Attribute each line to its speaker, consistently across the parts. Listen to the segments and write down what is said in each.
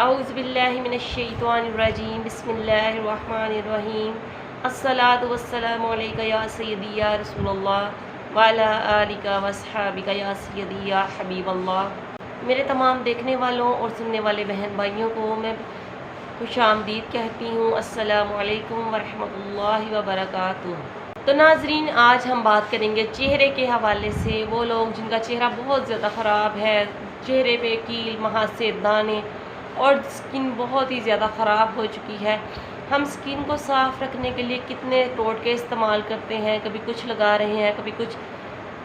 Speaker 1: अऊज़ु बिल्लाहि मिनश्शैतानिर्रजीम बिस्मिल्लाहिर्रहमानिर्रहीम अस्सलातु वस्सलामु अलैका या सय्यदी या रसूलल्लाह व अला आलिका व अस्हाबिका या सय्यदी या हबीबल्लाह। मेरे तमाम देखने वालों और सुनने वाले बहन भाइयों को मैं खुशामदीद कहती हूँ। अस्सलामु अलैकुम व रहमतुल्लाहि व बरकातुहू। तो नाजरीन, आज हम बात करेंगे चेहरे के हवाले से। वो लोग जिनका चेहरा बहुत ज़्यादा ख़राब है, चेहरे पे कील, महासे, दाने और स्किन बहुत ही ज़्यादा ख़राब हो चुकी है, हम स्किन को साफ़ रखने के लिए कितने टोटके इस्तेमाल करते हैं। कभी कुछ लगा रहे हैं,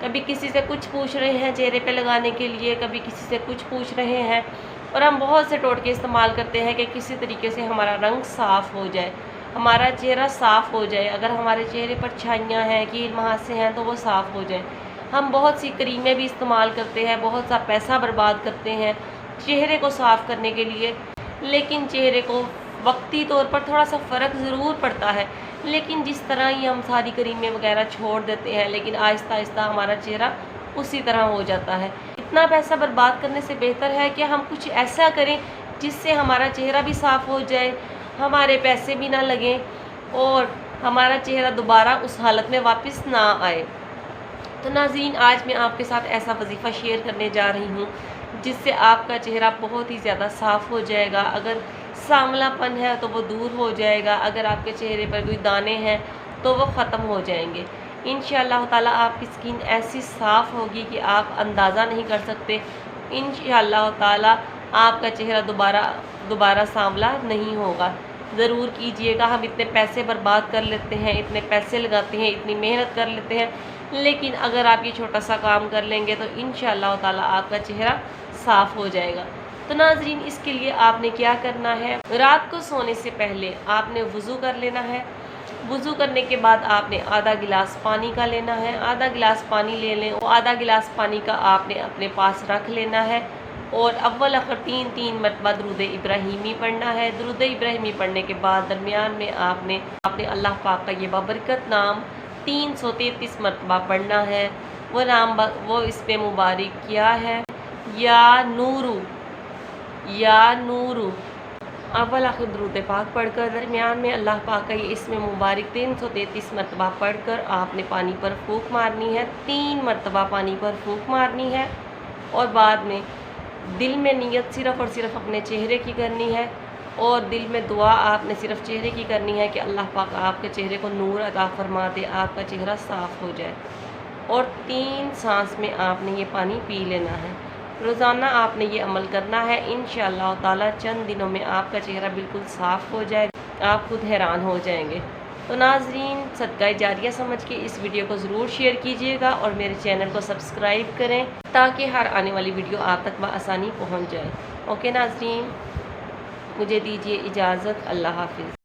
Speaker 1: कभी किसी से कुछ पूछ रहे हैं चेहरे पे लगाने के लिए, कभी किसी से कुछ पूछ रहे हैं, और हम बहुत से टोटके इस्तेमाल करते हैं कि किसी तरीके से हमारा रंग साफ़ हो जाए, हमारा चेहरा साफ़ हो जाए। अगर हमारे चेहरे पर छाइयाँ हैं, कील महासे हैं, तो वो साफ़ हो जाए। हम बहुत सी क्रीमें भी इस्तेमाल करते हैं, बहुत सा पैसा बर्बाद करते हैं चेहरे को साफ़ करने के लिए, लेकिन चेहरे को वक्ती तौर पर थोड़ा सा फ़र्क ज़रूर पड़ता है। लेकिन जिस तरह ही हम सारी क्रीमें वगैरह छोड़ देते हैं, लेकिन आहिस्ता आहिस्ता हमारा चेहरा उसी तरह हो जाता है। इतना पैसा बर्बाद करने से बेहतर है कि हम कुछ ऐसा करें जिससे हमारा चेहरा भी साफ़ हो जाए, हमारे पैसे भी ना लगें और हमारा चेहरा दोबारा उस हालत में वापस ना आए। तो नाज़रीन, आज मैं आपके साथ ऐसा वजीफ़ा शेयर करने जा रही हूँ जिससे आपका चेहरा बहुत ही ज़्यादा साफ़ हो जाएगा। अगर सांवलापन है तो वो दूर हो जाएगा, अगर आपके चेहरे पर कोई दाने हैं तो वो ख़त्म हो जाएंगे। इंशाअल्लाह ताला आपकी स्किन ऐसी साफ़ होगी कि आप अंदाज़ा नहीं कर सकते। इंशाअल्लाह ताला आपका चेहरा दोबारा सांवला नहीं होगा। ज़रूर कीजिएगा। हम इतने पैसे बर्बाद कर लेते हैं, इतने पैसे लगाते हैं, इतनी मेहनत कर लेते हैं, लेकिन अगर आप ये छोटा सा काम कर लेंगे तो इंशाअल्लाह ताला आपका चेहरा साफ़ हो जाएगा। तो नाज़रीन, इसके लिए आपने क्या करना है, रात को सोने से पहले आपने वज़ू कर लेना है। वज़ू करने के बाद आपने आधा गिलास पानी का लेना है। आधा गिलास पानी ले लें, वो आधा गिलास पानी का आपने अपने पास रख लेना है और अव्वल आखिर 3 मरतबा दुरूद इब्राहिमी पढ़ना है। दुरूद इब्राहिमी पढ़ने के बाद दरमियान में आपने अल्लाह पाक का ये बाबरकत नाम 333 मरतबा पढ़ना है। वो नाम वो इस पे मुबारक किया है, या नूरू। अव्वल आखिर दुरूद पाक पढ़कर दरमियान में अल्लाह पाक का ये इसमें मुबारक 333 मरतबा पढ़कर आपने पानी पर फूंक मारनी है। 3 मरतबा पानी पर फूंक मारनी है और बाद में दिल में नियत सिर्फ़ और सिर्फ अपने चेहरे की करनी है और दिल में दुआ आपने सिर्फ चेहरे की करनी है कि अल्लाह पाक आपके चेहरे को नूर अता फरमा दे, आपका चेहरा साफ़ हो जाए। और 3 सांस में आपने ये पानी पी लेना है। रोज़ाना आपने ये अमल करना है। इंशाअल्लाह ताला चंद दिनों में आपका चेहरा बिल्कुल साफ़ हो जाएगा, आप खुद हैरान हो जाएंगे। तो नाज़रीन, सदका जारिया समझ के इस वीडियो को ज़रूर शेयर कीजिएगा और मेरे चैनल को सब्सक्राइब करें ताकि हर आने वाली वीडियो आप तक बआसानी पहुँच जाए। ओके नाज़रीन, मुझे दीजिए इजाज़त। अल्लाह हाफ़िज़।